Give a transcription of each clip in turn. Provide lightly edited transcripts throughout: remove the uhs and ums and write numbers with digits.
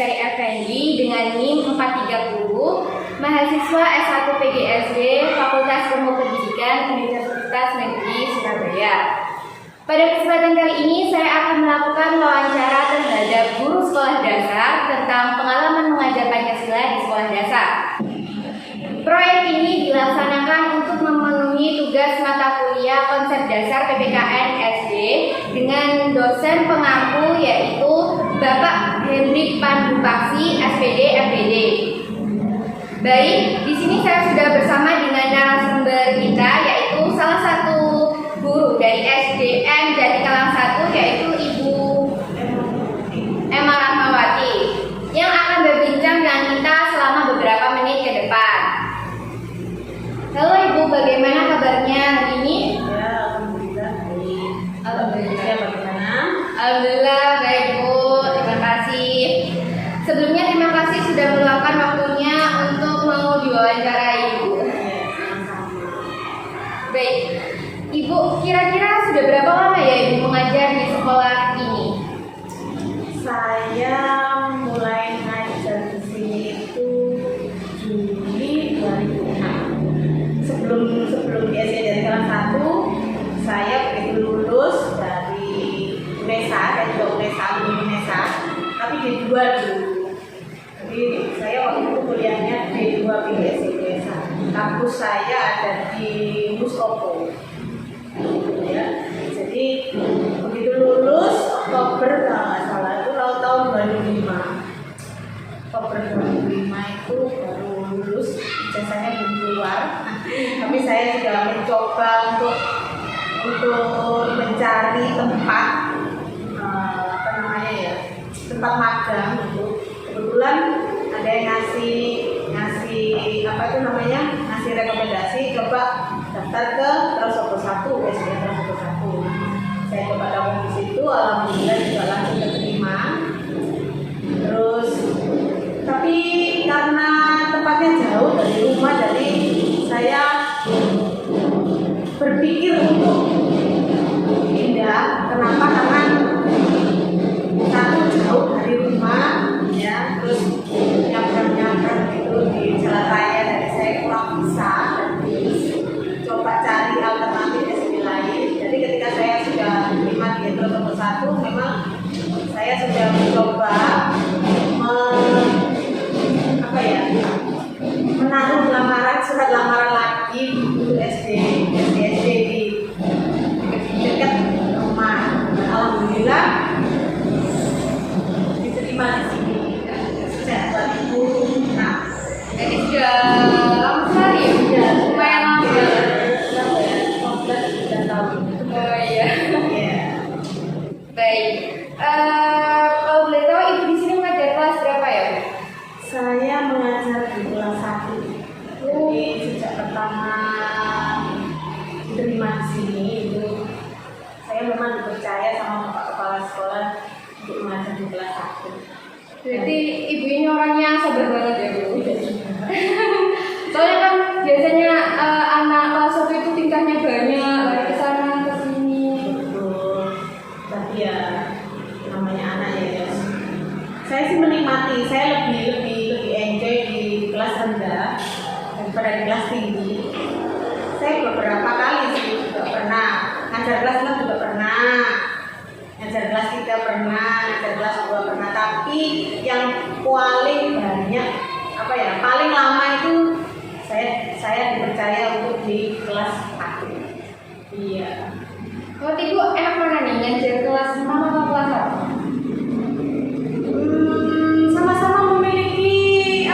Sari Effendi dengan NIM 430, mahasiswa S1 PGSD Fakultas Ilmu Pendidikan Universitas Negeri Surabaya. Pada kesempatan kali ini saya akan melakukan wawancara terhadap guru sekolah dasar tentang pengalaman mengajar Pancasila di sekolah dasar. Proyek ini dilaksanakan untuk memenuhi tugas mata kuliah konsep dasar PPKN SD dengan dosen pengampu yaitu Bapak Hendrik Pandupaksi SPD FPD. Baik, di sini saya sudah bersama dengan narasumber kita yaitu salah satu guru dari SDN Jatikalang 1 yaitu Ibu Emma Rahmawati yang akan berbincang dengan kita selama beberapa menit ke depan. Halo Ibu, bagaimana kabarnya hari ini? Ya, alhamdulillah baik. Alhamdulillah. Ya, bagaimana? Alhamdulillah baik Bu, terima kasih. Sebelumnya terima kasih sudah meluangkan waktunya untuk mau diwawancarai Ibu. Ya, sama-sama. Baik, Ibu kira-kira sudah berapa lama ya Ibu mengajar di sekolah ini? Saya mulai ngajar di sini itu Juli 2006. Sebelum di SD dari kelas 1, saya begitu lulus dari UNESA, saya juga UNESA, tapi D2 dulu. Jadi saya waktu itu kuliahnya D2 PGSD UNESA. Kampus saya ada di Mustopo. Ya. Jadi begitu lulus Oktober kalau nggak salah itu tahun 2005. Oktober 2005 itu baru lulus, ijazahnya belum keluar. Tapi saya sudah mencoba untuk mencari tempat tempat magang gitu. Kebetulan ada yang ngasih rekomendasi coba daftar ke Trasopo 1, SD Trasopo 1. Saya coba daftar di situ, alhamdulillah juga langsung diterima. Terus tapi karena tempatnya jauh dari rumah, jadi saya berpikir untuk pindah. Kenapa? Karena satu jauh dari rumah, ya, terus nyabrang gitu di jalan raya dari saya kurang bisa. Coba cari alternatif SD lain. Jadi ketika saya sudah diterima di Trasopo 1, memang saya sudah mencoba menaruh surat lamaran lagi untuk SD di dekat rumah. Alhamdulillah diterima di sini sejak 2006. Jadi sudah lama sekali ya? Lumayan lama ya? 15 tahun. Oh iya. Iya. Baik, kalau boleh tahu Ibu di sini mengajar kelas berapa ya Bu? Saya mengajar di kelas 1. Jadi sejak pertama diterima di sini itu saya memang dipercaya sama Bapak Kepala Sekolah untuk mengajar di kelas 1. Berarti Ibu ini orangnya sabar banget ya Bu? Soalnya kan biasanya anak kelas 1 itu tingkahnya banyak, lari ke sana ke sini. Betul. Tapi ya namanya anak ya. Saya sih menikmati, saya lebih enjoy di kelas rendah daripada di kelas tinggi. Saya beberapa kali sih juga pernah ngajar kelas 6 juga pernah, ngajar kelas 3 pernah, ngajar kelas 2 pernah. Tapi yang paling banyak paling lama itu saya dipercaya untuk di kelas 1. Iya. Menurut Ibu enak mana nih ngajar kelas 6 atau kelas 1? Sama-sama memiliki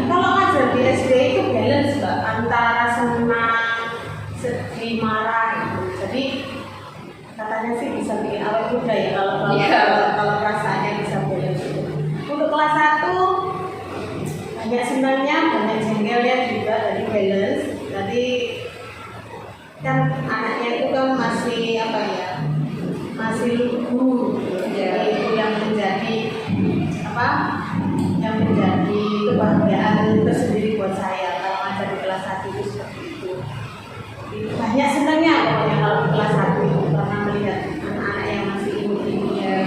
kalau ngajar di SD itu balance Mbak, antara senang, sedih, marah gitu. Jadi katanya sih bisa bikin awet muda ya kalau perasaannya bisa balance gitu. Untuk kelas 1 banyak senangnya, banyak jengkelnya juga, dari balance. Jadi kan anaknya itu kan masih lugu gitu. Jadi itu yang menjadi kebahagiaan tersendiri buat saya kalau ngajar di kelas 1 itu seperti itu. Banyak senangnya pokoknya kalau di kelas 1 itu, karena melihat anak-anak yang masih imut-imut ya,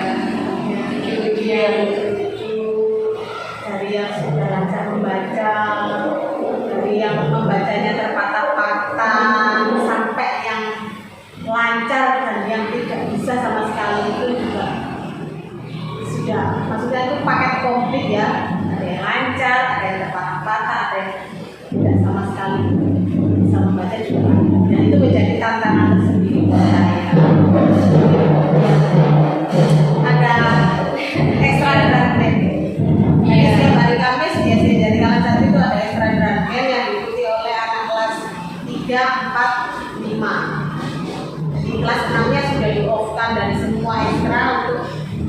lucu-lucu, patah-patah, ada yang tidak sama sekali bisa membaca juga ada. Dan itu menjadi tantangan tersendiri buat saya. Ada ekstra drum. Jadi setiap hari Kamis biasanya dari kelas 1 itu ada ekstra drum yang diikuti oleh anak kelas 3, 4, 5. Di kelas 6-nya sudah di-off-kan dari semua ekstra untuk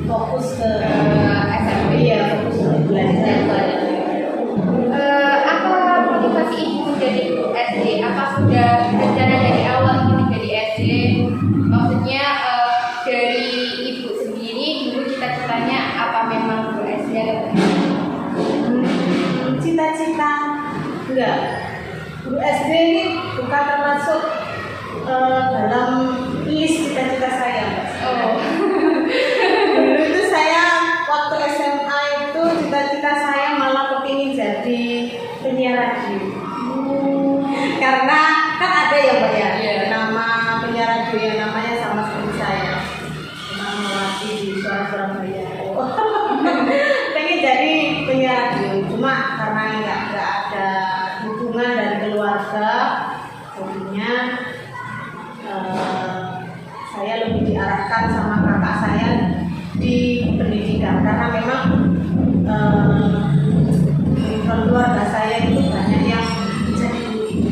fokus ke SMP, ya fokus ke belajar. Apa motivasi ibu menjadi guru SD? Apa sudah rencana dari awal ingin menjadi SD? Maksudnya dari ibu sendiri dulu cita-citanya apa memang guru SD atau Cita-cita enggak. Guru SD ini bukan termasuk dalam list cita-cita saya. Oh. Dulu itu saya waktu SMA itu cita-cita saya malah kepingin jadi penyiar radio. Karena kan ada ya Mbak ya, nama penyiar radio yang namanya sama seperti saya, Imam Melati di Suara Surabaya. Pengen jadi penyiar radio, cuma karena nggak ada dukungan dari keluarga, jadinya saya lebih diarahkan sama kakak saya di pendidikan, karena memang di keluarga saya itu banyak yang jadi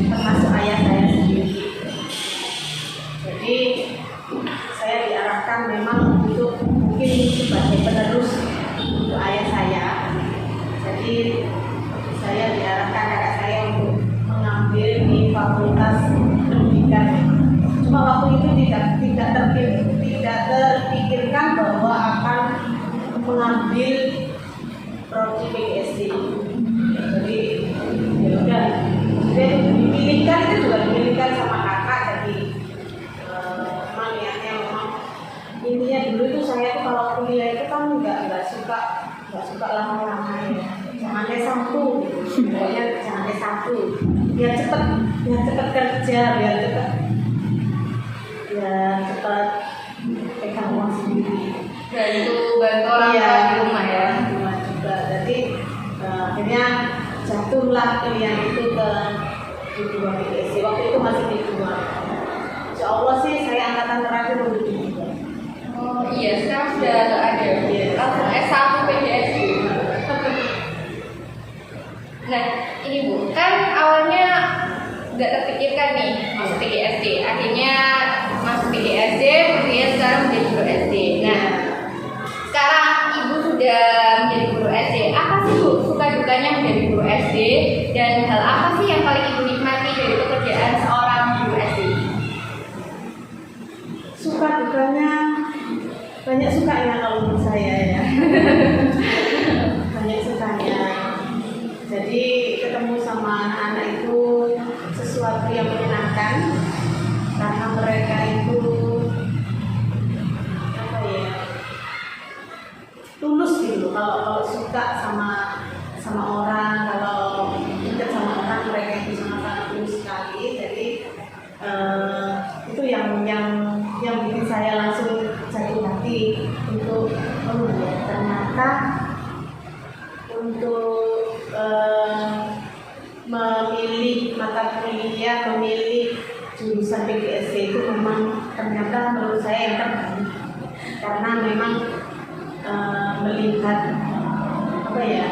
termasuk ayah saya sendiri. Jadi saya diarahkan memang untuk mungkin sebagai penerus untuk ayah saya. Jadi saya diarahkan kakak saya untuk mengambil di fakultas pendidikan. Cuma waktu itu tidak terpikirkan bahwa akan mengambil prodi PGSD. Jadi ya udah, dipilihkan itu juga dipilihkan sama kakak. Jadi memang niatnya memang intinya dulu itu saya tuh kalau kuliah itu kan nggak suka lama-lama ya. Jangan S1, pokoknya jangan S1. Biar cepet kerja, biar cepet pegang uang sendiri. bantu orang tua di rumah ya. Di rumah juga. Jadi akhirnya jatuhlah pilihan itu ke D2 PGSD. Waktu itu masih D2. Insya Allah sih saya angkatan terakhir untuk D2. Oh iya, sekarang sudah nggak ada. Langsung S1 PGSD. Nah, ini Bu, kan awalnya nggak terpikirkan nih masuk PGSD. Akhirnya masuk PGSD, kemudian sekarang menjadi guru SD. Nah, sekarang Ibu sudah menjadi guru SD. Apa sih Bu suka dukanya menjadi guru SD? Dan hal apa sih yang paling Ibu nikmati dari pekerjaan seorang guru SD? Suka dukanya banyak sukanya kalau menurut saya ya. Banyak sukanya. Jadi ketemu sama anak-anak itu sesuatu yang menyenangkan, karena mereka itu apa ya, tulus gitu. Kalau suka sama orang, kalau dekat sama orang, mereka itu sangat tulus sekali. Jadi itu yang bikin saya langsung jatuh hati untuk ternyata untuk memilih mata kuliah, memilih jurusan PGSD itu memang ternyata menurut saya yang terbaik, karena memang melihat apa ya,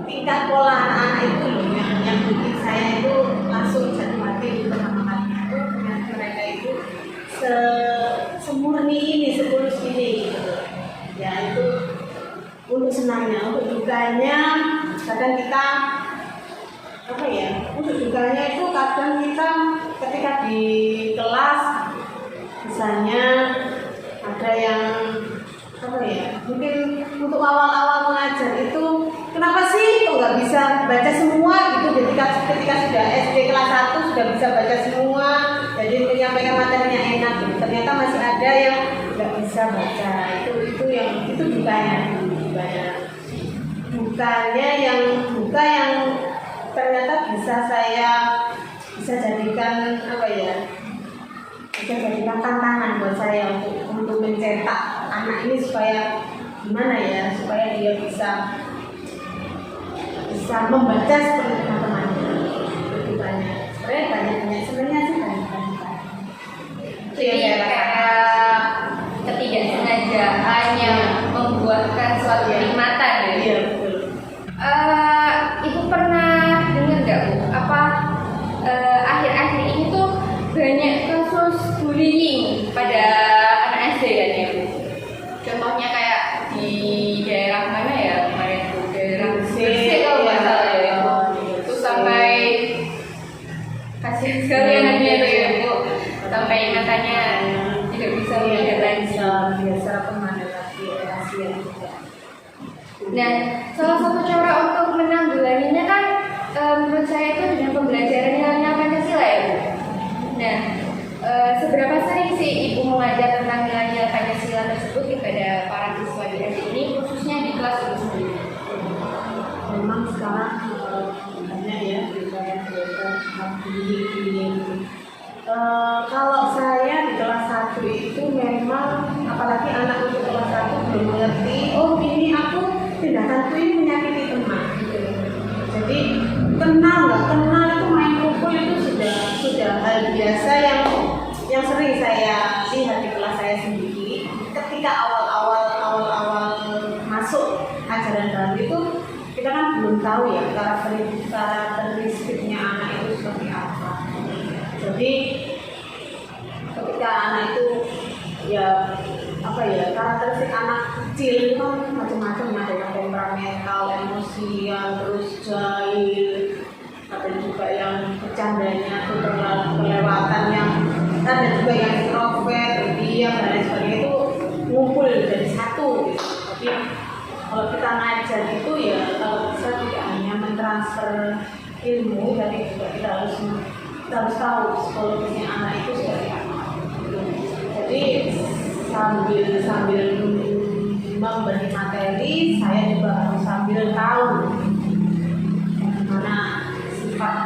tingkat pola anak-anak itu loh yang bikin saya itu langsung jatuh hati pertama kalinya itu dengan mereka itu semurni ini, setulus ini gitu. Ya itu untuk senangnya, untuk dukanya kadang kita apa ya, untuk dukanya itu kadang kita ketika di kelas misalnya ada yang apa ya, mungkin untuk awal-awal mengajar itu kenapa sih kok nggak bisa baca semua gitu. Jadi ketika sudah SD kelas 1 sudah bisa baca semua, jadi menyampaikan materinya enak gitu. Ternyata masih ada yang nggak bisa baca. Itu dukanya yang ternyata bisa jadikan apa ya, bisa jadikan tantangan buat saya untuk mencetak anak ini supaya gimana ya supaya dia bisa membaca seperti teman-temannya lebih banyak. Sebenarnya sih banyak. Itu yang Jadi saya rasakan. kayak ketidaksengajaan yang membuahkan suatu kenikmatan ya. Iya betul. Ibu pernah dengar nggak Bu? Apa akhir-akhir ini tuh banyak kasus bullying pada anak SD kan ya Bu? Contohnya kayak di daerah mana ya kemarin Bu? Daerah Gresik kalau nggak salah ya Bu. Terus sampai kasihan sekali anaknya itu ya Bu. Sampai katanya tidak bisa melihat lagi. Biasa pemandangan rahasia juga. Nah, salah satu cara untuk menanggulanginya kan menurut saya itu dengan pembelajaran nilai-nilai Pancasila ya Bu. Nah, seberapa sering sih Ibu mengajar tentang nilai-nilai Pancasila tersebut kepada para siswa di SD ini, khususnya di kelas Ibu sendiri? Memang sekarang banyak ya berita bullying. Kalau saya di kelas 1 itu memang apalagi anak untuk kelas 1 belum mengerti, oh ini aku tindakanku ini menyakiti teman. Jadi kenal nggak kenal itu main pukul itu sudah hal biasa yang sering saya lihat di kelas saya sendiri. Ketika awal masuk ajaran baru itu kita kan belum tahu ya karakteristiknya anak itu seperti apa. Jadi ketika anak itu karakteristik anak kecil itu kan macam-macam, ada yang temperamental, emosian, terus jahil, ada juga yang bercandanya itu terlalu kelewatan, yang ada juga yang introvert, diam dan lain sebagainya, itu ngumpul jadi satu gitu. Tapi kalau kita ngajar itu ya kalau bisa tidak hanya mentransfer ilmu, tapi juga kita harus tahu psikologisnya anak itu seperti apa. Jadi sambil memberi materi, saya juga harus sambil tahu bagaimana sifat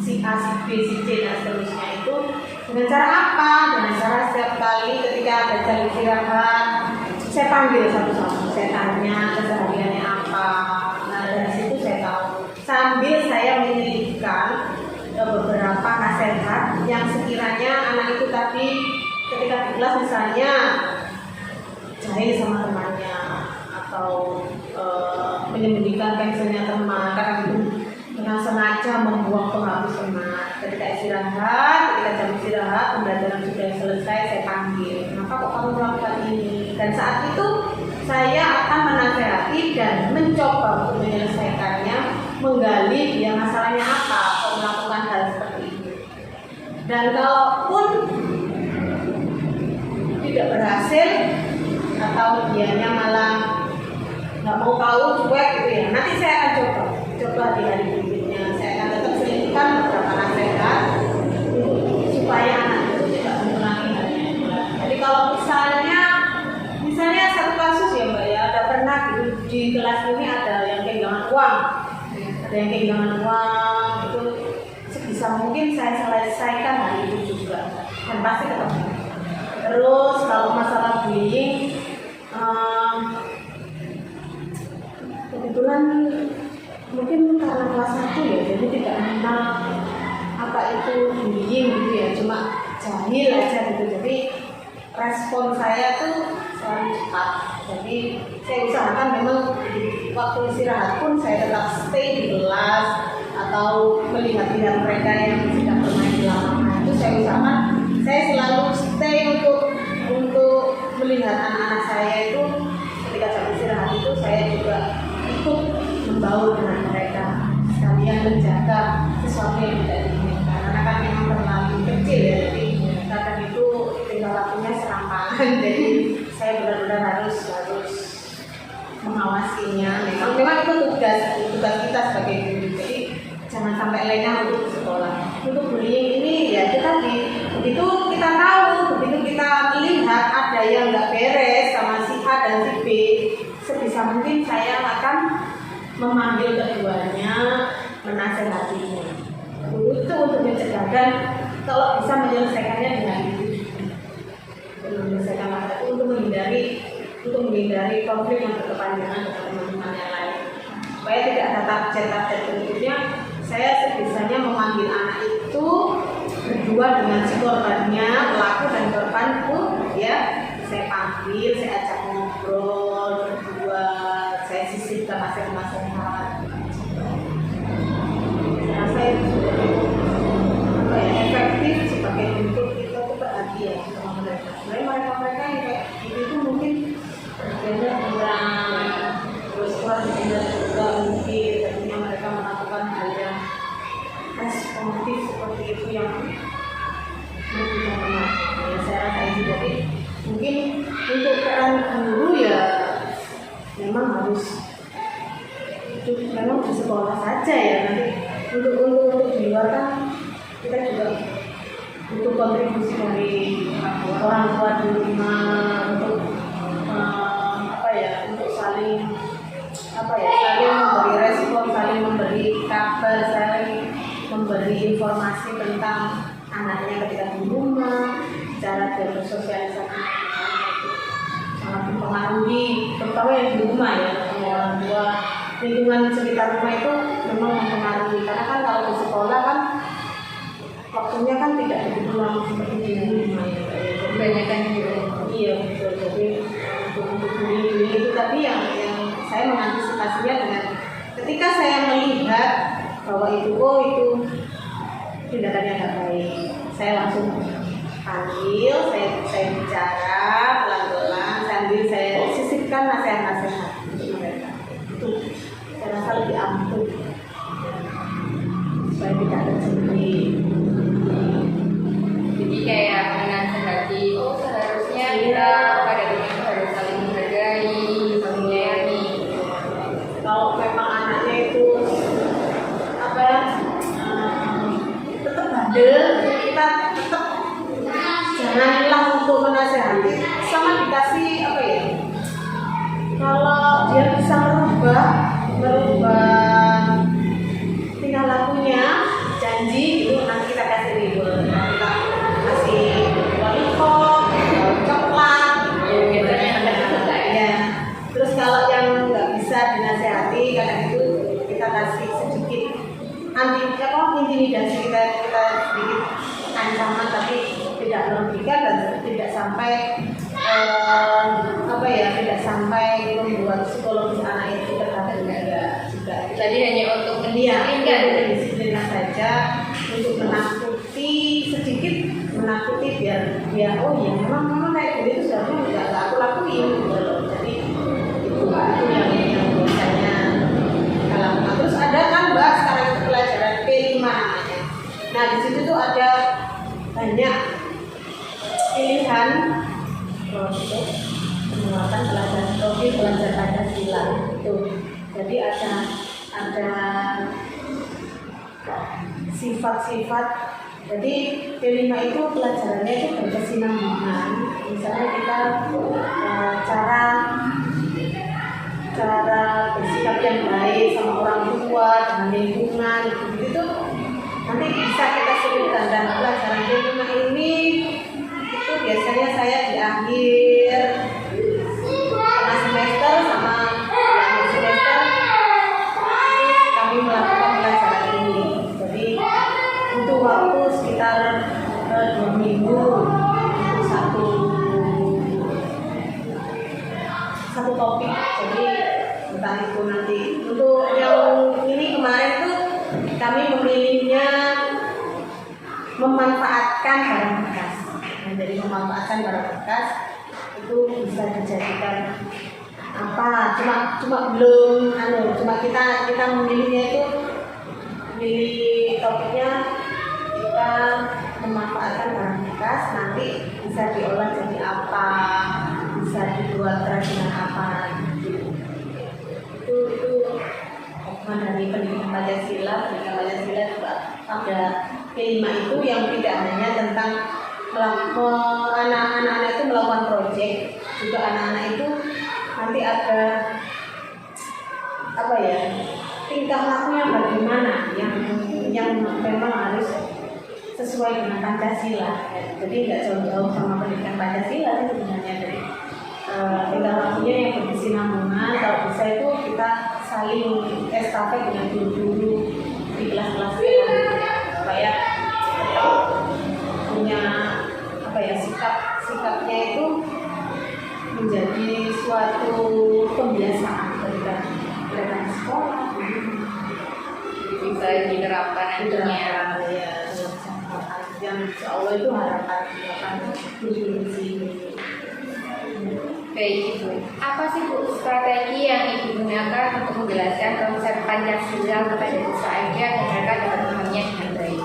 si A, si B, si C dan seterusnya itu dengan cara apa? Dengan cara setiap kali ketika ada jam istirahat, saya panggil satu-satu, saya tanya kesehariannya apa. Nah dari situ saya tahu. Sambil saya menyelipkan beberapa nasihat yang sekiranya anak itu tadi ketika di kelas misalnya jahil sama temannya atau menyembunyikan pensilnya teman karena itu dengan sengaja membuang penghapus teman. Ketika jam istirahat pembelajaran sudah selesai, saya panggil, kenapa kok kamu melakukan ini? Dan saat itu saya akan menasehati dan mencoba untuk menyelesaikannya, menggali dia masalahnya apa kok melakukan hal seperti ini. Dan kalaupun tidak berhasil atau dianya malah nggak mau tahu, cuek gitu ya, nanti saya akan coba di hari berikutnya. Saya akan tetap selipkan beberapa nasihat supaya anak itu tidak mengulangi hal yang diulang. Jadi kalau misalnya satu kasus ya Mbak ya, ada pernah di kelas ini ada yang kehilangan uang, itu sebisa mungkin saya selesaikan hari itu juga dan pasti ketemu. Terus kalau masalah bullying, kebetulan mungkin karena kelas 1 ya, jadi tidak mengenal apa itu bullying gitu ya, cuma jahil aja gitu. Jadi respon saya tuh selalu cepat. Jadi saya usahakan memang waktu istirahat pun saya tetap stay di kelas atau melihat mereka yang sedang bermain di lapangan. Itu saya usahakan saya selalu stay untuk melihat anak-anak saya itu ketika jam istirahat itu saya juga ikut membaur dengan mereka, sekalian menjaga sesuatu yang tidak diinginkan. Karena kan memang terlalu kecil ya, jadi kadang itu tinggal lakunya serampangan. Jadi saya benar-benar harus mengawasinya. Memang itu tugas kita sebagai guru. Jadi jangan sampai lengah untuk sekolah. Untuk bullying ini ya begitu kita tahu, begitu kita melihat ada yang nggak beres sama si A dan si B, sebisa mungkin saya akan memanggil keduanya, menasehatinya. Itu untuk mencegah, dan kalau bisa menyelesaikannya dengan itu, untuk menghindari untuk menghindari konflik yang berkepanjangan dengan teman-teman yang lain. Supaya tidak ada target-target berikutnya, saya sebisanya memanggil anak itu berdua dengan si korbannya, pelaku dan korban itu, ya saya panggil, saya ajak ngobrol berdua, saya sisipkan nasihat-nasihat. Saya rasa itu sudah efektif sebagai bentuk kita tuh perhatian sama mereka. Sebenarnya mereka yang kayak gitu itu mungkin kerjanya kurang, terus kurang juga mungkin, tentunya mereka melakukan hal yang responsif seperti itu yang mungkin teman-teman. Ya saya rasa itu jadi mungkin untuk peran guru ya memang harus memang di sekolah saja ya, nanti untuk di luar kan kita juga butuh kontribusi dari orang tua di rumah untuk untuk saling memberi respon, saling memberi kabar, saling memberi informasi tentang anaknya ketika di rumah, cara dia bersosialisasi sangat mempengaruhi, terutama yang di rumah ya, orang tua, lingkungan sekitar rumah itu memang mempengaruhi, karena kan kalau di sekolah kan waktunya kan tidak begitu lama seperti di rumah ya, kebanyakan di rumah. Iya betul, jadi untuk bullying itu tadi yang saya mengantisipasinya dengan ketika saya melihat bahwa itu tindakannya nggak baik, saya langsung panggil, saya bicara pelan-pelan sambil saya sisipkan nasihat-nasihat untuk mereka. Itu saya rasa lebih ampuh supaya tidak terjadi. Jadi kayak menasehati, oh seharusnya kita pada dunia harus saling menghargai, saling menyayangi. Kalau memang anaknya itu tetap bandel, kita tetap jangan hilang untuk menasehati, sama dikasih kalau dia bisa merubah tingkah lakunya, janji itu nanti kita kasih reward, kita kasih lollipop, coklat, ya. Terus kalau yang nggak bisa dinasehati, kadang itu kita kasih sedikit intimidasi, kita sedikit ancaman, tapi tidak merugikan dan tidak sampai tidak sampai membuat psikologis anak itu terganggu juga. Jadi hanya untuk mendisiplinkan saja, untuk sedikit menakuti biar oh ya memang kayak gini itu seharusnya nggak aku lakuin gitu loh. Jadi itu yang biasanya kita lakukan. Terus ada kan Mbak sekarang itu pelajaran P5 namanya. Nah di situ tuh ada banyak pilihan untuk menguatkan belajar Pancasila itu. Jadi ada sifat-sifat. Jadi P5 itu pelajarannya itu berkesinambungan. Misalnya kita cara bersikap yang baik sama orang tua, dengan lingkungan, itu nanti bisa kita sebutkan. Dan pelajaran P5 ini itu biasanya saya di akhir tengah semester sama akhir semester kami melakukan pelajaran ini. Jadi butuh waktu sekitar 2 minggu untuk satu topik. Jadi entah itu nanti untuk yang ini kemarin tuh kami memilihnya memanfaatkan barang bekas. Jadi memanfaatkan barang bekas itu bisa dijadikan apa? Cuma kita memilihnya itu di topiknya kita memanfaatkan barang bekas, nanti bisa diolah jadi apa, bisa dibuat kerajinan apa gitu. Itu hikmah dari pendidikan Pancasila. Pendidikan Pancasila juga ada P5 itu yang tidak hanya tentang anak-anak itu melakukan proyek, juga anak-anak itu nanti ada tingkah lakunya bagaimana yang memang harus sesuai dengan Pancasila. Jadi nggak jauh-jauh sama pendidikan Pancasila sebenarnya. Dari tinggal lakunya yang berkesinambungan. Kalau bisa itu kita saling estafet dengan guru-guru di kelas-kelas selanjutnya supaya tetap punya sikapnya itu menjadi suatu kebiasaan ketika mereka di sekolah, bisa diterapkan nantinya. ya yang insya Allah itu harapan guru di sini. Baik Ibu, apa sih Bu strategi yang Ibu gunakan untuk menjelaskan konsep Pancasila kepada siswa agar mereka dapat memahaminya dengan baik?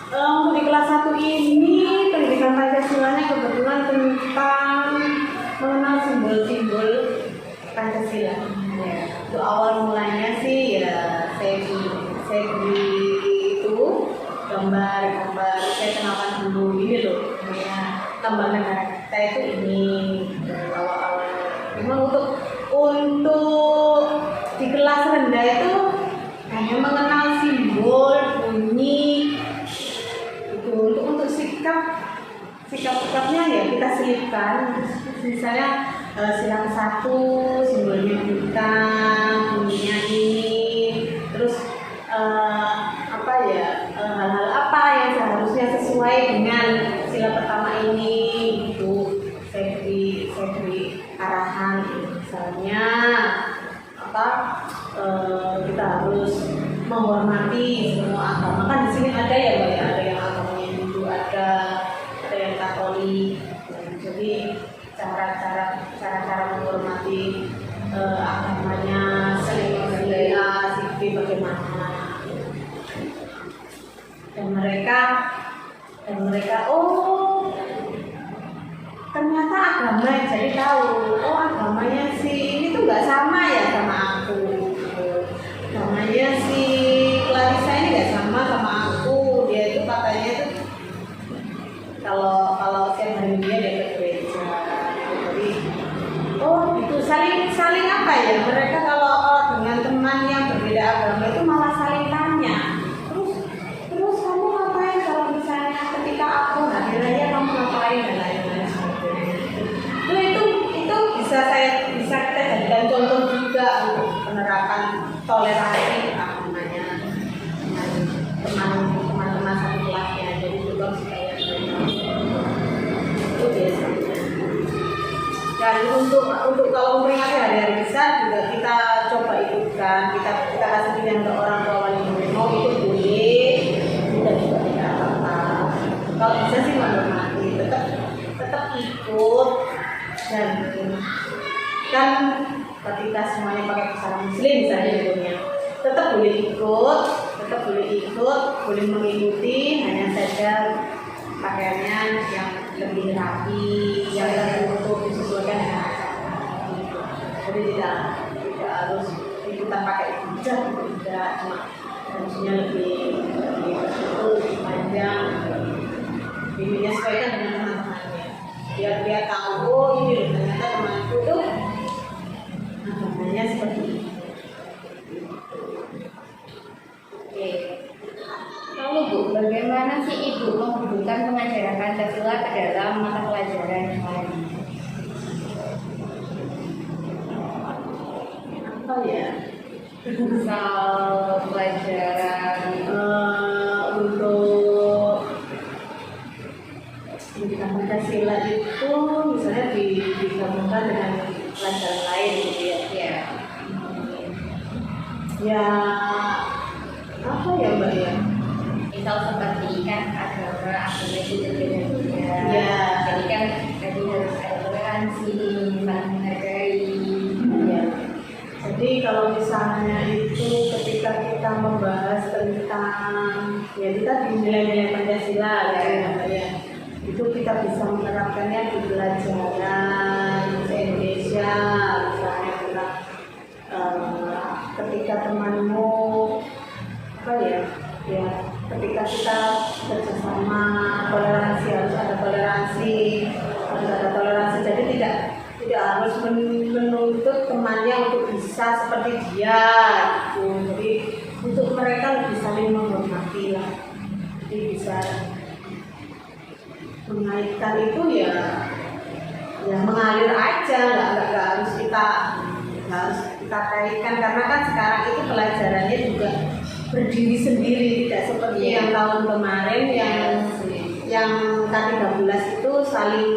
Untuk di kelas 1 ini pendidikan Pancasilanya kebetulan tentang mengenal simbol-simbol Pancasila. Ya, itu awal mulanya sih ya saya beri itu gambar saya kenalkan dulu ini loh, ya, gambar negara kita itu ini dari awal-awal. Memang untuk di kelas rendah itu hanya mengenal simbol, bunyi. Untuk sikapnya ya kita selipkan, misalnya sila ke-1 simbolnya bintang, bunyinya ini, terus hal-hal apa yang seharusnya sesuai dengan sila pertama ini, itu saya beri arahan, misalnya kita harus menghormati semua agama. Kan di sini ada ya Mbak ya, ada yang agamanya Hindu, ada yang Katolik. Jadi cara menghormati agamanya, saling menghargai bagaimana. Dan mereka oh ternyata agama, jadi tahu oh agamanya si ini tuh nggak sama ya sama aku. Namanya si Clarissa ini nggak sama aku. Dia itu katanya itu kalau siang hari dia ke gereja. Jadi oh itu saling apa ya, mereka kalau dengan teman yang berbeda agama itu malah saling tanya. Terus kamu ngapain kalau misalnya ketika aku hari raya kamu ngapain dan lain-lain sebagainya. Itu bisa kita jadikan contoh juga untuk penerapan toleransi namanya teman-teman satu kelasnya. Jadi juga supaya itu biasanya. Dan untuk kalau memperingati hari-hari besar juga kita coba ikutkan, kita kasih pilihan ke orang tua wali murid, mau ikut boleh, kita juga tidak apa-apa. Kalau bisa sih menghormati, tetap ikut. Dan kan ketika semuanya pakai busana muslim misalnya contohnya, tetap boleh ikut, boleh mengikuti, hanya saja pakaiannya yang lebih rapi, yang lebih untuk disesuaikan dengan acara. Jadi tidak harus ikutan pakai hijab, tidak, cuma harusnya lebih panjang, menyesuaikan dengan teman-temannya. Biar dia tahu oh ini loh, ternyata temanku tuh agamanya seperti ini. Oke. Lalu Bu, bagaimana sih Ibu menghubungkan pengajaran Pancasila ke dalam mata pelajaran yang lain? Apa ya? Misal pelajaran untuk pendidikan Pancasila itu misalnya digabungkan dengan pelajaran lain gitu ya. Ya apa ya Mbak ya? Misal seperti kan agama itu berbeda-beda. Ya. Jadi kan tadi harus ada toleransi, saling menghargai. Ya. Jadi kalau misalnya itu ketika kita membahas tentang ya kita di nilai-nilai Pancasila ya, itu kita bisa menerapkannya di pelajaran Indonesia, misalnya tentang ketika temanmu ketika kita bersama toleransi, harus ada toleransi, jadi tidak harus menuntut temannya untuk bisa seperti dia gitu. Jadi untuk mereka lebih saling menghormati lah, jadi bisa mengaitkan itu ya ya mengalir aja, nggak harus kita kaitkan, karena kan sekarang itu pelajarannya juga berdiri sendiri, tidak seperti yang tahun kemarin yang K13 itu saling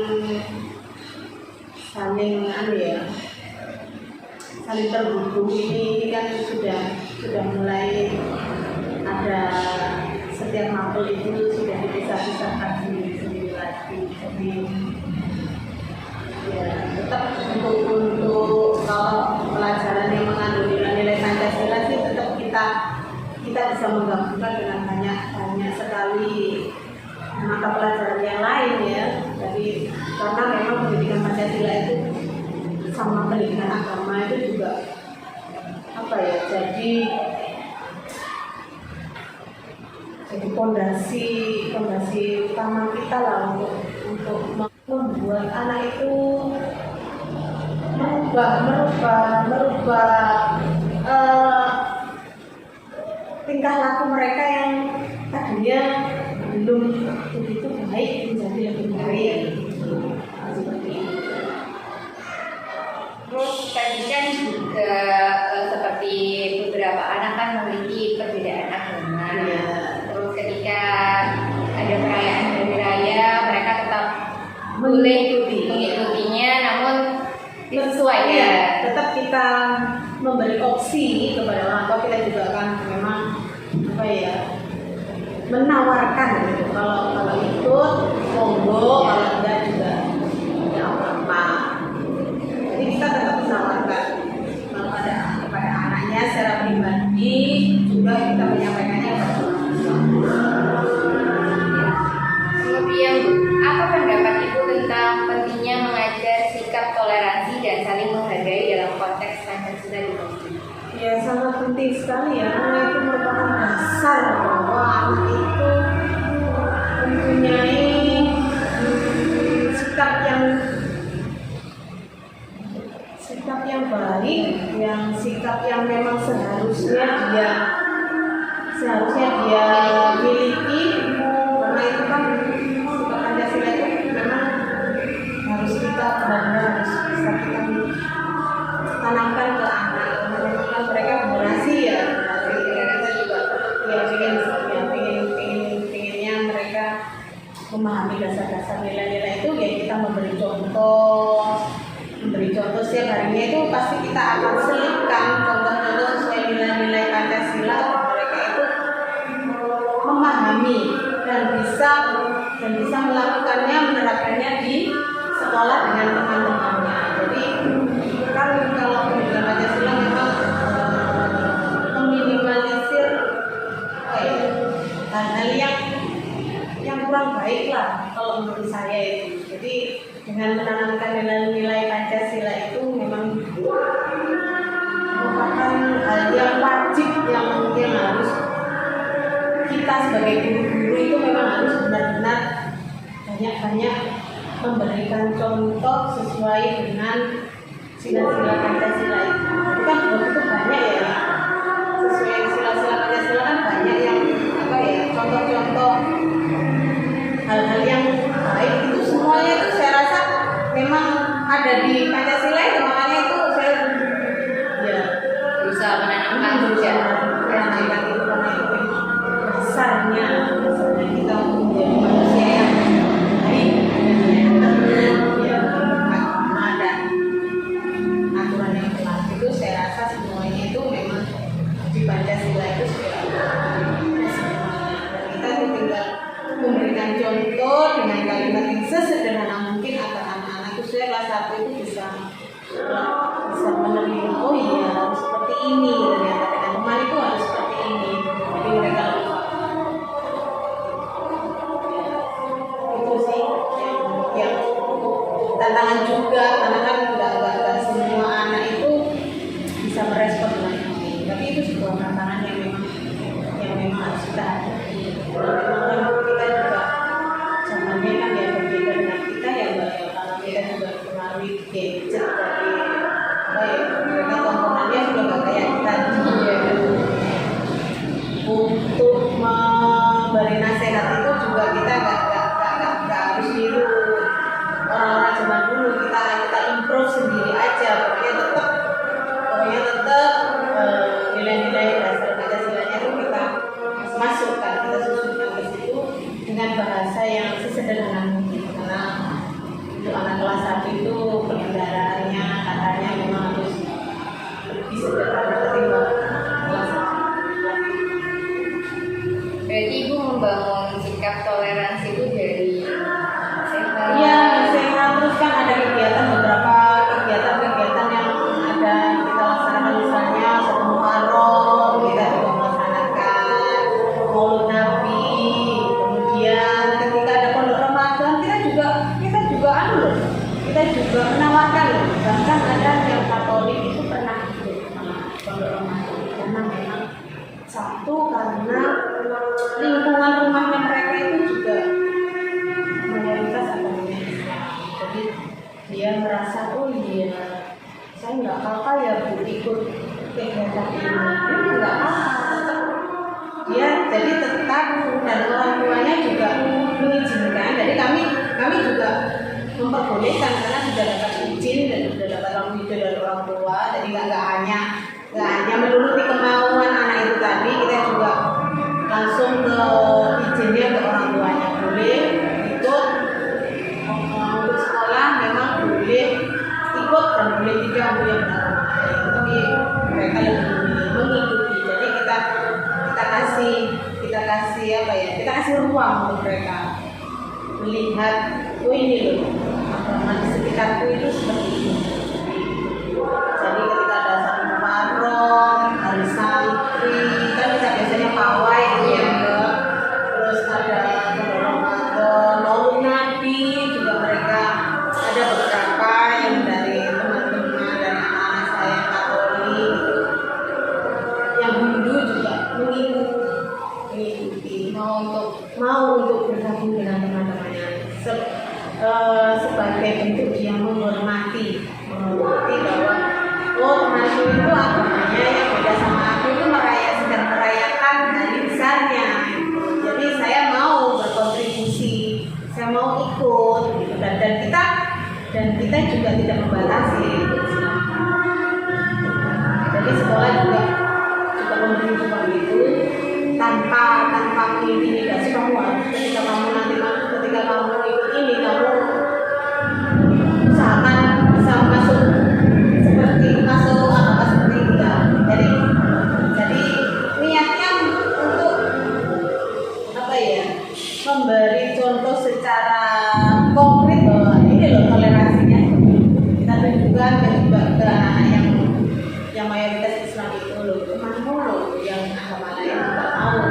terhubung. Ini kan sudah mulai ada, setiap mapel itu sudah dipisah-pisahkan sendiri lagi. Jadi ya tetap untuk kalau pelajaran yang mengandung nilai Pancasila sih tetap kita bisa menggabungkan dengan banyak sekali mata pelajaran yang lain ya. Jadi karena memang pendidikan Pancasila itu sama pendidikan agama itu juga jadi fondasi utama kita lah untuk membuat anak itu merubah tingkah laku mereka yang tadinya belum begitu baik menjadi lebih baik, seperti itu. Terus tadi kan juga seperti beberapa anak kan memiliki perbedaan agama. Ya. Terus ketika ada perayaan hari raya, mereka tetap boleh mengikutinya, namun disesuaikan. Ya, tetap kita memberi opsi kepada orang tua. Kita juga kan memang menawarkan gitu. Kalau ikut monggo, kalau enggak juga tidak apa-apa. Jadi kita tetap menawarkan kepada anaknya secara pribadi, juga kita menyampaikannya kepada orang tua. Kemudian, apa pendapat Ibu tentang pentingnya mengajar sikap toleransi dan saling menghargai dalam konteks Pancasila di Bali? Ya, sangat penting sekali ya, karena itu merupakan dasar bahwa anak itu mempunyai sikap yang baik, sikap yang memang seharusnya dia miliki. Karena itu kan sikap Pancasila itu memang harus kita benar-benar bisa kita tanamkan ke anak. Mereka generasi ya, kita juga pengennya mereka memahami dasar-dasar nilai-nilai itu. Ya kita memberi contoh setiap harinya itu pasti kita akan selipkan contoh-contoh sesuai nilai-nilai Pancasila agar mereka itu memahami dan bisa melakukannya, menerapkannya di sekolah dengan teman-temannya. Jadi kan kalau pendidikan Pancasila memang meminimalisir hal-hal yang kurang baik lah kalau menurut saya itu. Jadi dengan menanamkan nilai-nilai Pancasila itu memang merupakan hal yang wajib yang harus kita sebagai guru-guru itu memang harus benar-benar banyak-banyak memberikan contoh sesuai dengan sila-sila Pancasila itu. Itu kan begitu banyak ya, sesuai sila-sila Pancasila kan banyak yang contoh-contoh hal-hal yang baik itu semuanya itu saya rasa memang ada di Pancasila itu. Makanya itu saya berusaha menanamkan juga menanamkan itu, karena itu dasarnya kita menjadi manusia yang baik, dan aturan yang berlaku itu saya rasa semuanya itu memang di Pancasila itu sudah kita tinggal memberikan contoh dengan kalimat yang sesederhana mungkin agar anak-anak itu sudah kelas 1 itu bisa menerima, oh iya harus seperti ini, ternyata dengan teman itu harus seperti ini. Jadi mereka itu sih yang tantangan juga, karena kan nggak semua anak itu bisa merespon dengan ini. Tapi itu sebuah tantangan yang memang harus kita hadapi. Memang kita juga zamannya kan ya berbeda dengan kita ya Mbak ya, karena kita juga dipengaruhi gadget dari mereka tontonannya sudah nggak kayak kita juga. Untuk memberi nasihat itu juga kita nggak harus niru orang-orang zaman dulu. Kita ketimbang kelas 1. Berarti ibu membangun sikap toleransi itu dari sehat. Iya, sehat. Terus kan ada beberapa kegiatan yang ada kita laksanakan, misalnya satu Muharram kita juga melaksanakan, Maulid Nabi, kemudian ketika ada pondok Ramadan kita juga menawarkan loh. Bahkan ada yang Katolik itu pernah ikut pondok Ramadan karena memang satu karena lingkungan rumahnya mereka itu juga mayoritas agamanya Islam. Jadi dia merasa, oh iya, saya nggak apa-apa ya Bu ikut kegiatan ini. Dia nggak apa-apa. Dia jadi tetap, dan orang tuanya juga mengizinkan. Jadi kami juga memperbolehkan karena sudah dapat izin dan sudah dapat lampu hijau dari orang tua. Jadi nggak hanya menuruti kemauan anak itu tadi, kita juga langsung ke izinnya ke orang tuanya. Boleh ikut untuk sekolah, memang boleh ikut dan boleh tidak untuk yang beragama lain. Tapi mereka lebih mengikuti. Jadi kita kasih ruang untuk mereka melihat, oh ini loh, agama di sekitarku itu seperti ini. Jadi ketika ada satu Muharram, hari santri, kan kita biasanya pawai ya, terus ada Ramadan, Maulid Nabi juga mereka ada beberapa yang dari teman-teman dan anak-anak saya yang Katolik, yang Hindu juga mengikuti mau untuk bergabung dengan teman-temannya sebagai bentuk dia menghormati bahwa oh temanku itu agamanya yang beda sama aku itu sedang merayakan hari besarnya, jadi saya mau berkontribusi, saya mau ikut gitu. dan kita juga tidak membatasi, jadi sekolah juga memberi ruang itu tanpa mengintimidasi. Kamu harus ketika kamu ikut ini, kamu usahakan bisa masuk seperti itu ya. Jadi niatnya untuk memberi contoh secara konkret bahwa ini loh toleransinya. Kita tunjukkan ke anak yang mayoritas Islam itu loh, temanmu loh yang agama lain juga mau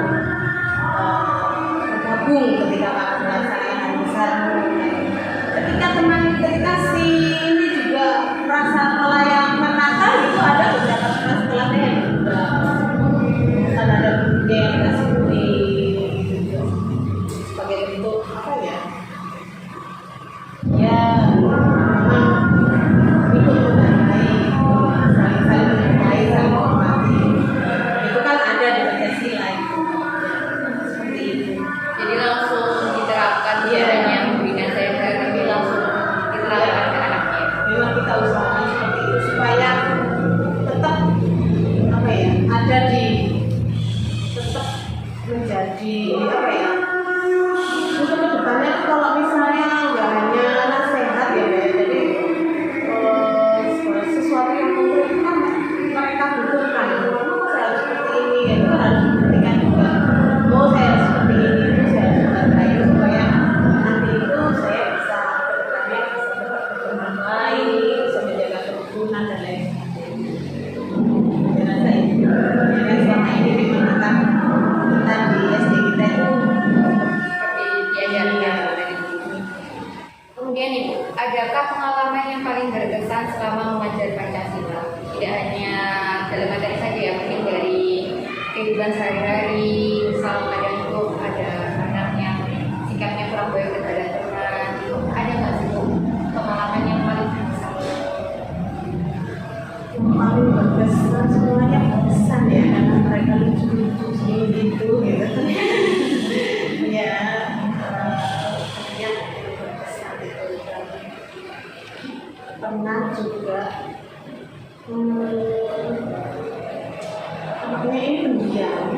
bergabung ketika kamu melaksanakan hari besarmu. Ketika si ini juga merasa melayankan Natal, itu ada beberapa sekolahnya yang juga kan ada budi yang dikasih budi gitu, sebagai bentuk ya memang ikut menghargai, saling menghargai, saling menghormati. Itu kan ada di Pancasila itu. Seperti itu. Jadi langsung diterapkan caranya memberikan sehat, tapi langsung diterapkan ke anaknya. Memang kita usahakan seperti itu supaya tetap ada tetap menjadi untuk kedepannya. Kalau misalnya nggak hanya nasihat ya, jadi sesuatu yang membutuhkan mereka butuhkan. Oh, saya harus seperti ini, ya itu harus diberikan juga. Oh, saya harus seperti ini, itu saya harus menghargai supaya nanti itu saya bisa kedepannya bisa berkembang baik, bisa menjaga kerukunan dan lain sebagainya. Saya rasa itu. Jadi selama ini memang kita di SD kita itu Seperti diajarkan dari dulu. Kemudian Ibu, adakah pengalaman yang paling berkesan selama mengajar Pancasila? Tidak hanya dalam materi saja ya, mungkin dari kehidupan sehari-hari. Misal kadang itu ada anak yang sikapnya kurang baik kepada teman. Ada nggak sih Bu pengalaman yang paling berkesan? yang paling berkesan, semuanya berkesan ya, karena mereka lucu-lucu gitu ya. Yang berkesan itu pernah juga anaknya ini pendiam,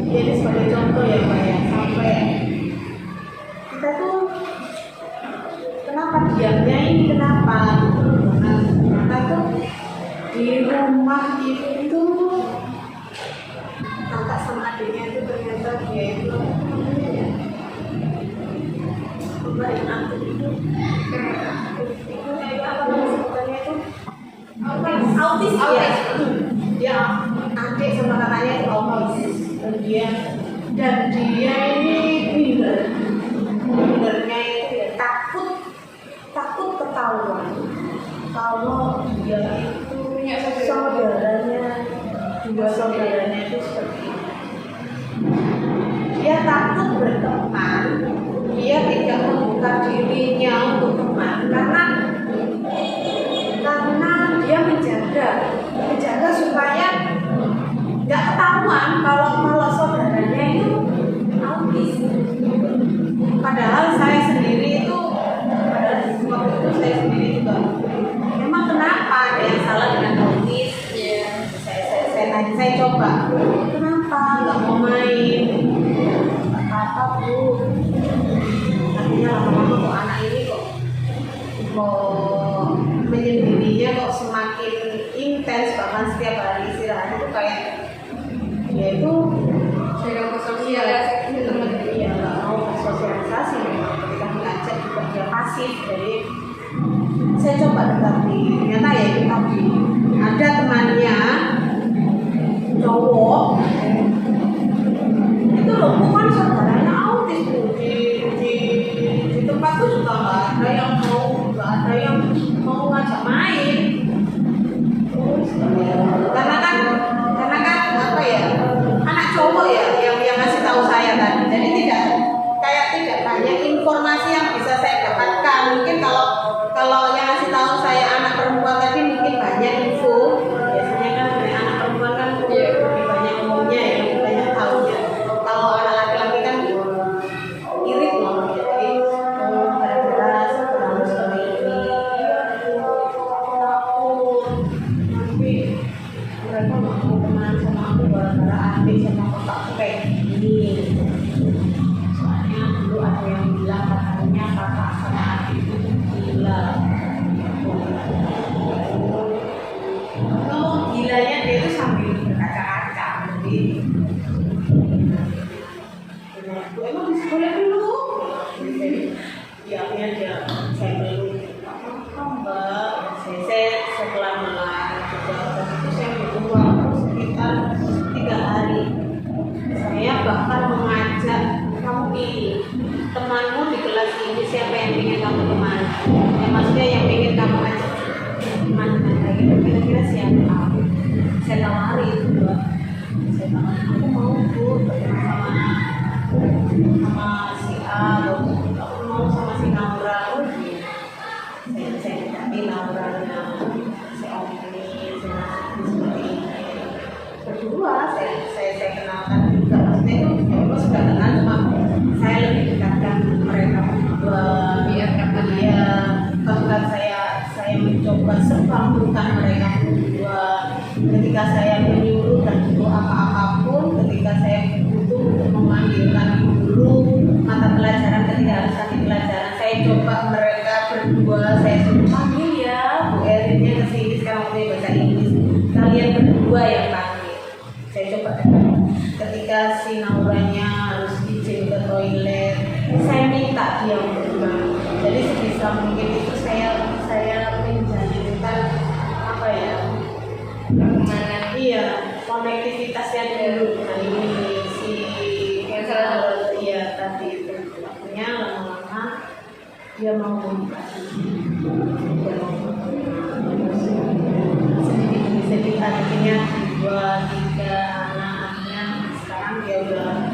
jadi sebagai contoh ya Pak ya, sampai kita tuh kenapa diamnya ini, kenapa maka tuh di rumah itu kakak sama adiknya itu ternyata dia itu kemarin aku itu kayak apa sebutannya itu autis ya. Dia adik sama kakaknya itu autis dan dia ini pinternya itu ya takut ketahuan kalau dia itu dua saudaranya itu seperti itu. Dia takut berteman, dia tidak membuka dirinya untuk teman karena dia menjaga supaya nggak ketahuan kalau saudaranya itu autis. Padahal saya sendiri itu waktu itu saya sendiri juga memang kenapa ada yang salah dengan autis. Saya coba kenapa nggak mau main apa bu, artinya lama-lama kok anak ini kok menyendirinya kok semakin intens, bahkan setiap hari istirahat itu kayak dia itu dia nggak mau bersosialisasi, memang ketika diajak juga dia pasif. Jadi saya coba dekati, ternyata ya itu tadi ada temannya cowok itu loh, bukan saudaranya autis tuh di tempat tuh juga nggak ada yang mau ngajak main. Karena kan apa ya, anak cowok ya yang ngasih tahu saya tadi, jadi tidak banyak informasi yang bisa saya dapatkan. Mungkin kalau yang ngasih tahu saya anak perempuan tadi mungkin banyak info. Biasanya kan anak perempuan kan lebih banyak umumnya ya, lebih banyak tahunya. Kalau anak laki-laki kan irit loh, jadi gara-gara sekarang seperti ini takut nanti mereka nggak mau teman sama aku gara-gara adik sama kakakku kayak gini. Soalnya dulu ada yang bilang katanya kakak sama adik itu gila. Ngomong gilanya dia itu sambil berkaca-kaca, jadi emang di sekolah dulu. Jadi akhirnya saya belum mbak, saya setelah melarang juga itu saya butuh waktu sekitar 3 hari. Saya bahkan mengajak, kamu pilih temanmu di kelas ini siapa yang ingin kamu teman, maksudnya yang ingin kamu ajak teman kayak gitu, kira-kira siapa. Saya tawari itu mbak, saya tawari aku mau bu berteman sama si A, aku mau sama si Naura. Saya cari Nauranya si Om ini, seperti ini berdua. Saya kenalkan juga, maksudnya itu memang sudah kenal, cuma saya lebih dekatkan mereka berdua biar dia bahkan saya mencoba sembangkan mereka berdua. Ketika saya menyuruh dan butuh apapun, ketika saya butuh untuk memanggilkan guru mata pelajaran ketika harus kasih pelajaran, saya coba mereka berdua, saya suruh panggil ya Bu Erinnya kesini sekarang mau baca Inggris, kalian berdua yang panggil. Saya coba ketika si Nauranya harus izin ke toilet, saya minta dia untuk pulang. Jadi sebisa mungkin itu saya menjalinkan apa ya, iya konektivitasnya dulu. Nah ini si iya tadi itu akhirnya lama-lama dia mau komunikasi, sedikit akhirnya 2-3 anaknya sekarang dia udah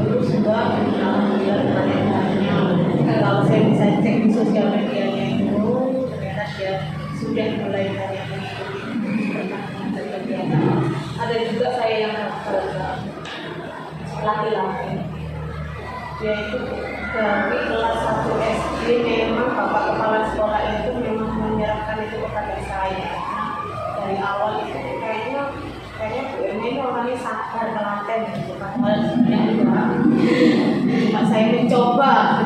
lulus juga, alhamdulillah keadaannya. Kalau saya bisa cek di sosial medianya itu ternyata dia sudah mulai banyak mengikuti kegiatan. Ada juga saya yang laki-laki, dia itu dari kelas 1 SD memang bapak kepala sekolah itu memang menyerahkan itu kepada saya. Dari awal itu kayaknya Bu ini orangnya sabar, telaten gitu. Padahal sebenarnya cuma saya mencoba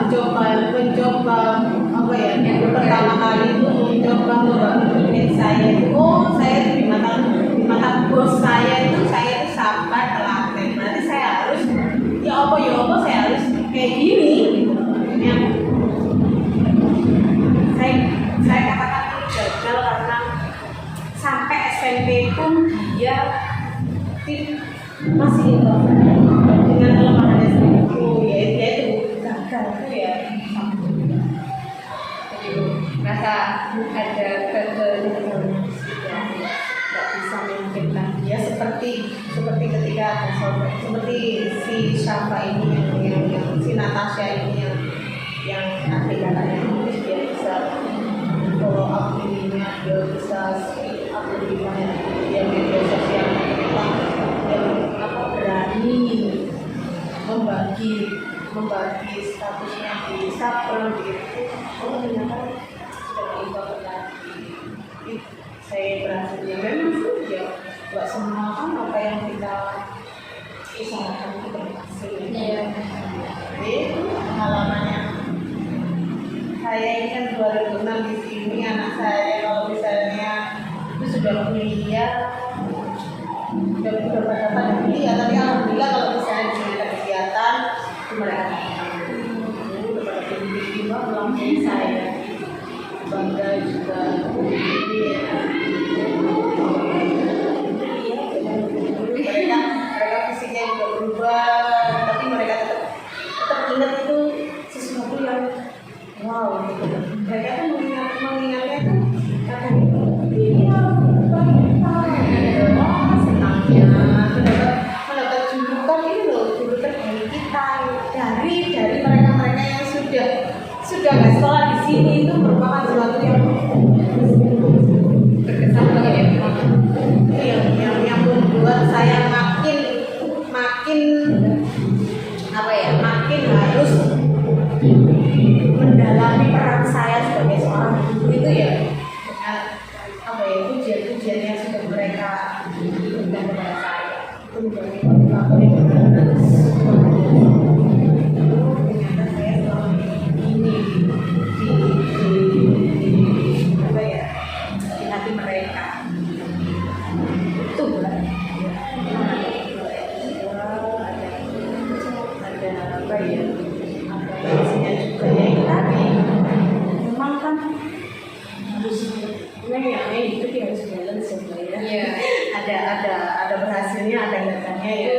apa ya, yang pertama kali itu mencoba membangun saya itu, saya terima masih introvert dengan kelemahannya sendiri yaitu gagal itu ya. Jadi merasa ada kegagalan Ya, nggak bisa memungkinkan dia seperti ketika ada sobat seperti si Syafa ini yang si Natasha ini yang akhir katanya nulis, dia bisa follow up dirinya, dia bisa speak up lebih banyak dia media sosial, dia berani membagi statusnya di Instagram gitu. Oh ternyata sudah diubah lagi. Saya berhasil ya memang sih ya, nggak semua kan apa yang kita usahakan itu berhasil. Iya. Jadi itu pengalamannya. Saya ini kan 2006 di sini, anak saya kalau misalnya itu sudah kuliah, sudah pada kuliah, tapi alhamdulillah kalau misalnya ada kegiatan itu mereka udah pada kuliah melampaui saya. Bangga juga mereka fisiknya juga berubah, tapi mereka tetap ingat itu sesuatu yang wow. Mereka kan mengingatnya kan kata iya senangnya mendapat julukan ini loh, julukan dari kita, dari mereka yang sudah nggak sekolah di sini, itu merupakan sesuatu yang Berkesan banget ya. yang membuat saya makin apa ya, makin harus mendalami peran saya sebagai seorang guru itu ya, dengan apa ya, pujian-pujian yang sudah mereka berikan kepada saya, itu menjadi motivator yang benar-benar ternyata saya selama ini di apa ya, di hati mereka itu ada apa ya, ada isinya juga ya, itu tadi memang kan harus hidup ya, harus balance sebenarnya. Iya. ada berhasilnya, ada gagasannya ya,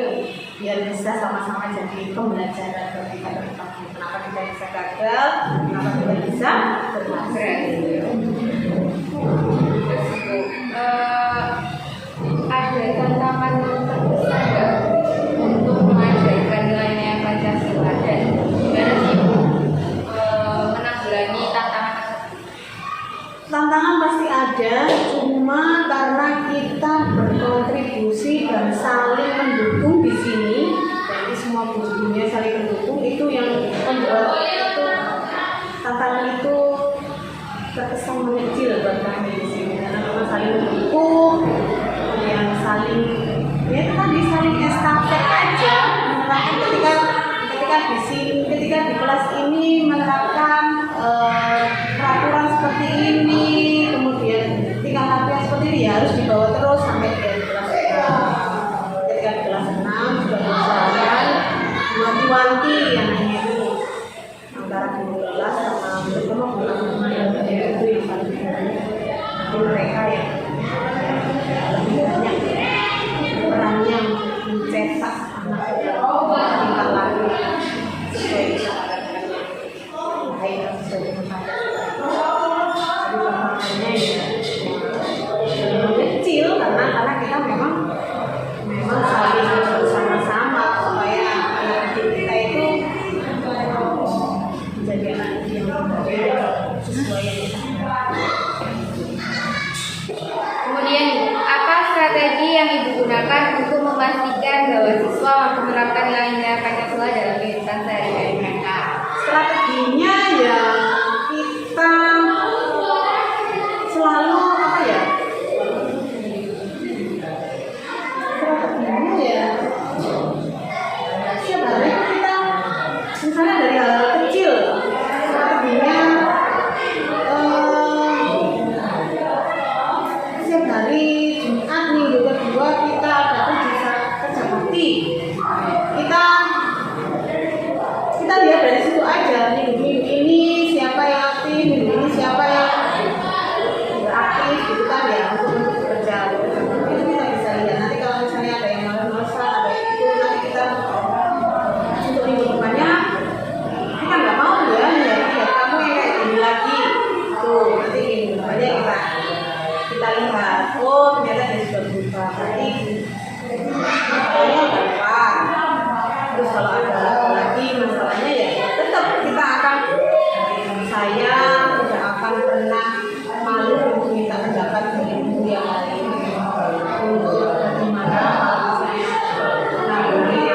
biar bisa sama-sama jadi pembelajaran bagi kita depan. Kenapa kita bisa gagal, kenapa kita bisa berhasil. Ada tantangan terbesar nggak untuk mengajarkan nilai-nilai Pancasila, dan gimana sih Ibu menanggulangi tantangan tersebut? Tantangan pasti ada, cuma karena kita berkontribusi dan saling mendukung di sini, jadi semua gurunya saling mendukung, itu yang membuat itu tantangan itu terkesan mengecil buat kami di sini, karena memang saling mendukung, yang saling ya tadi saling estafet aja, menerapkan ketika di sini, ketika di kelas ini menerapkan peraturan seperti ini, kemudian tingkah laku yang seperti ini ya harus dibawa terus sampai di kelas 6. Ketika di kelas 6 sudah berjalan wanti-wanti yang hanya itu antara guru kelas sama terutama guru itu yang paling nanti mereka yang lebih banyak perannya mencetak anak tingkah laku sesuai kesepakatan lain dan sesuai dengan Pancasila. Jadi tantangannya ya kecil karena kita memang saling bersama-sama supaya anak kita itu menjadi anak yang sesuai yang kita harapkan. Kemudian, apa strategi yang Ibu gunakan untuk memastikan bahwa siswa mampu menerapkan nilai-nilai Pancasila dalam kehidupan sehari-hari mereka? Strateginya ya kita selalu apa ya? Strateginya ya setiap hari kita misalnya dari hal kecil, strateginya setiap hari Jumat minggu kedua kita ada kerja bakti. Kita Jadi masalahnya gampang. Terus kalau ada lagi masalahnya ya tetap kita akan, saya tidak akan pernah malu untuk minta pendapat dari ibu yang lain untuk bagaimana kalau saya menangani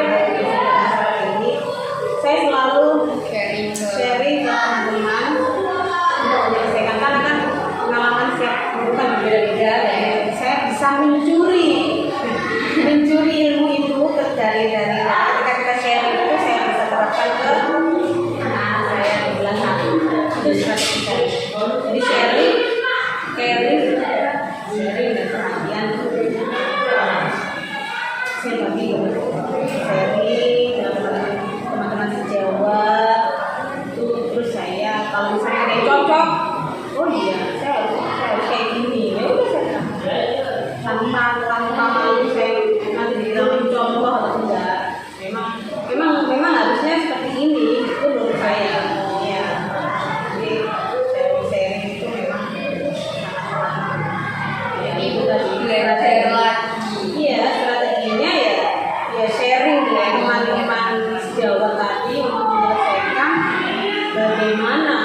ini. Saya selalu sharing ke teman-teman untuk menyelesaikan, karena kan pengalaman setiap guru kan berbeda-beda ya. Saya bisa mencuri ilmu itu dari ketika kita sharing itu saya bisa terapkan ke anak-anak saya di kelas 1. Itu strategi saya. Jadi sharing dan perhatian. Saya bagi sharing dengan teman-teman sejawat itu, terus saya kalau misalnya ada yang cocok, oh iya saya harus kayak gini, ya udah saya tanpa malu saya nanti dibilang contoh atau enggak. Memang harusnya seperti ini, itu menurut saya ya. Jadi sharing itu memang sangat ya, itu tadi Belajar lagi. iya, strateginya ya sharing dengan teman-teman sejawat tadi untuk menyelesaikan bagaimana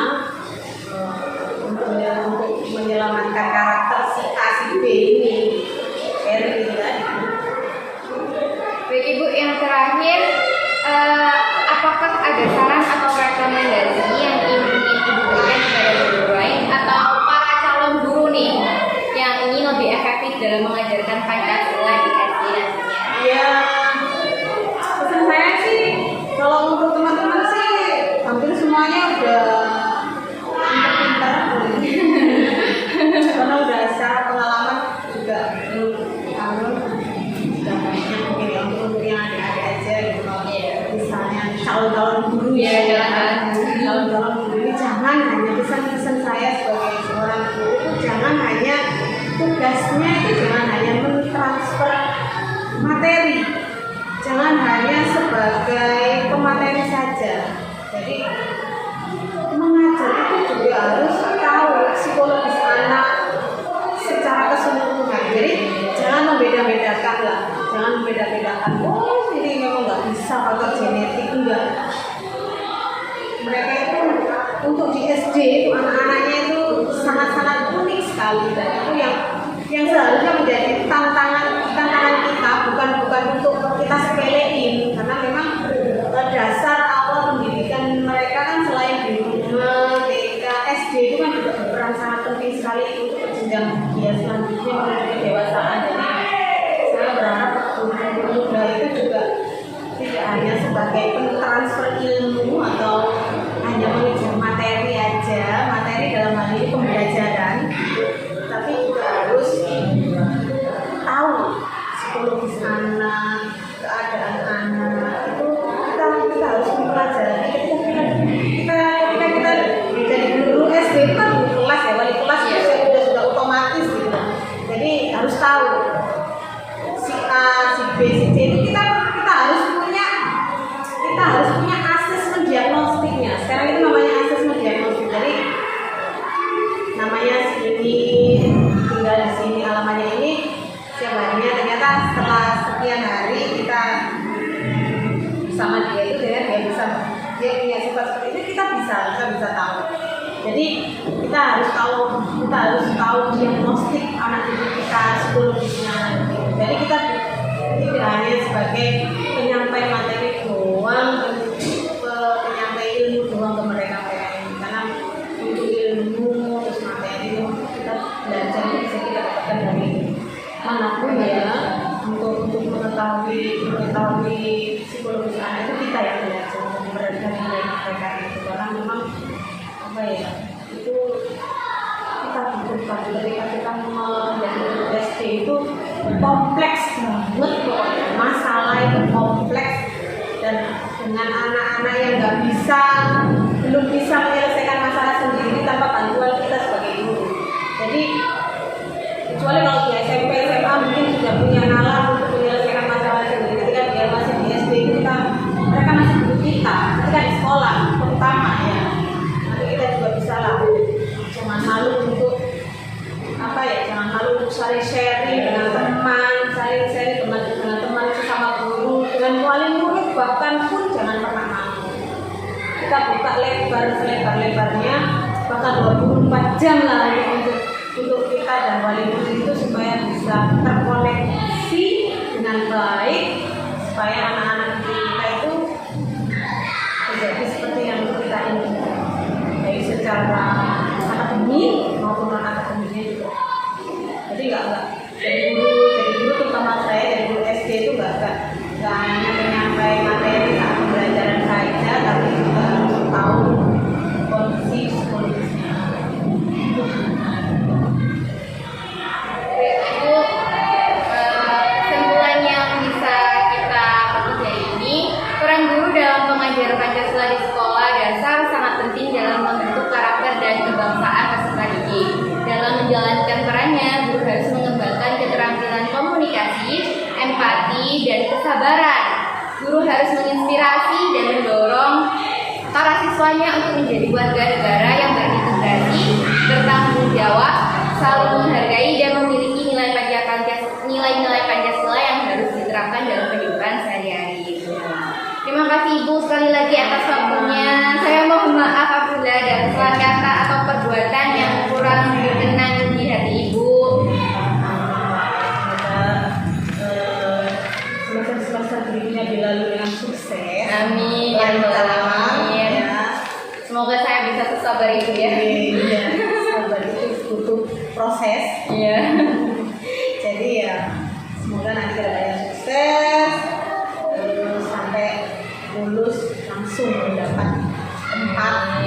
untuk menyelamatkan karakter si A si B ini. Sharing itu tadi. Baik Ibu, yang terakhir, apakah ada saran atau rekomendasi yang ingin Ibu berikan kepada guru lain atau para calon guru nih yang ingin lebih efektif dalam mengajarkan Pancasila di SD nantinya? Ya, pesan saya sih kalau untuk teman-teman sih hampir semuanya udah pintar-pintar. Karena udah secara pengalaman juga sudah banyak mungkin ya untuk yang adik-adik aja gitu. Misalnya calon-calon guru ya, calon-calon guru ini jangan hanya pesan-pesan saya sebagai seorang guru itu jangan hanya tugasnya itu jangan hanya mentransfer materi, jangan hanya sebagai pemateri saja. Jadi mengajar itu juga harus tahu psikologis anak secara keseluruhan. Jadi jangan membeda-bedakan lah, jangan membeda-bedakan. Oh ini memang nggak bisa faktor genetik, enggak. Mereka itu untuk di SD itu anak-anaknya itu sangat-sangat unik sekali. Dan itu yang seharusnya menjadi tantangan kita, bukan untuk kita sepelein, karena memang dasar awal pendidikan mereka kan selain di rumah, TK, SD itu kan juga berperan sangat penting sekali untuk jenjang dia selanjutnya menuju kedewasaan. Jadi saya berharap guru muda itu juga tidak hanya sebagai pentransfer ilmu atau hanya mengejar materi aja, materi dalam hal ini pembelajaran, tapi juga harus tahu psikologis anak, keadaan anak itu kita harus mempelajari. Ketika kita jadi guru SD itu kan guru kelas ya, wali kelas itu sudah otomatis gitu. Jadi harus tahu si A, si B, si C itu kita harus punya asesmen diagnostiknya. Sekarang itu namanya asesmen diagnostik. Jadi namanya sini, tinggal di sini, alamannya ini, setiap harinya ternyata setelah sekian hari kita sama dia itu dia punya sifat seperti itu, kita bisa tahu. Jadi kita harus tahu diagnostik anak didik kita, psikologisnya. Jadi kita tidak hanya sebagai penyampai materi doang, penyampai ilmu doang ke mereka ini. Karena untuk ilmu terus materi itu kita belajar itu bisa kita dapatkan dari manapun ya. Untuk mengetahui psikologis anak itu kita yang belajar dari mereka itu. Karena memang itu kita butuhkan ketika kita menjadi SD itu kompleks banget pokoknya, masalah itu kompleks, dan dengan anak-anak yang belum bisa menyelesaikan masalah sendiri tanpa bantuan kita sebagai guru. Jadi kecuali kalau di SMP, SMA mungkin sudah punya nalar untuk menyelesaikan masalah sendiri. Ketika dia masih di SD mereka masih butuh kita. Ketika di sekolah terutama ya, nanti kita juga bisa lah. Jangan malu untuk saling sharing dengan teman, saling lebarnya bahkan 24 jam lah untuk kita dan wali murid itu supaya bisa terkoneksi dengan baik, supaya anak-anak kita itu menjadi seperti yang kita inginkan, baik secara akademik maupun non akademiknya juga. Jadi nggak jadi guru terutama saya dari guru SD itu nggak hanya menyampaikan materi saat pembelajaran saja, tapi juga harus tahu kondisi psikologis. Itu kesimpulan yang bisa kita petik dari ini, peran guru dalam pengajaran Pancasila di sekolah dasar sangat penting dalam membentuk karakter dan kebangsaan peserta didik. Dalam menjalankan perannya, guru harus mengembangkan keterampilan komunikasi, empati, dan kesabaran. Guru harus menginspirasi dan mendorong para siswanya untuk menjadi warga negara yang berintegrasi, bertanggung jawab, saling menghargai, dan memiliki nilai-nilai Pancasila yang harus diterapkan dalam kehidupan sehari-hari. Terima kasih Ibu sekali lagi atas waktunya. Saya mohon maaf apabila ada kesalahan kata atau perbuatan yang kurang berkenan di hati Ibu. Semester berikutnya dilalui dengan sukses. Amin. Ya Rabbal Alamin. Semoga saya bisa sesabar Ibu ya. Iya, sabar itu butuh proses. Iya. Jadi ya semoga nanti kedepannya sukses, sampai lulus langsung mendapat tempat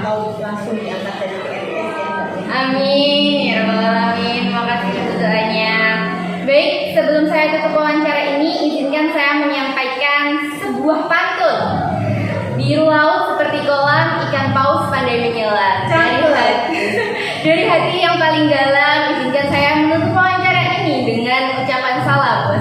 atau langsung diangkat dari PNS ya. Amin. Ya Rabbal Alamin. Terima kasih atas doanya. Baik, sebelum saya tutup wawancara ini, izinkan saya menyampaikan sebuah pantun. Biru laut seperti kolam, ikan paus pandai menyelam. Dari hati yang paling dalam, izinkan saya menutup wawancara ini dengan ucapan salam buat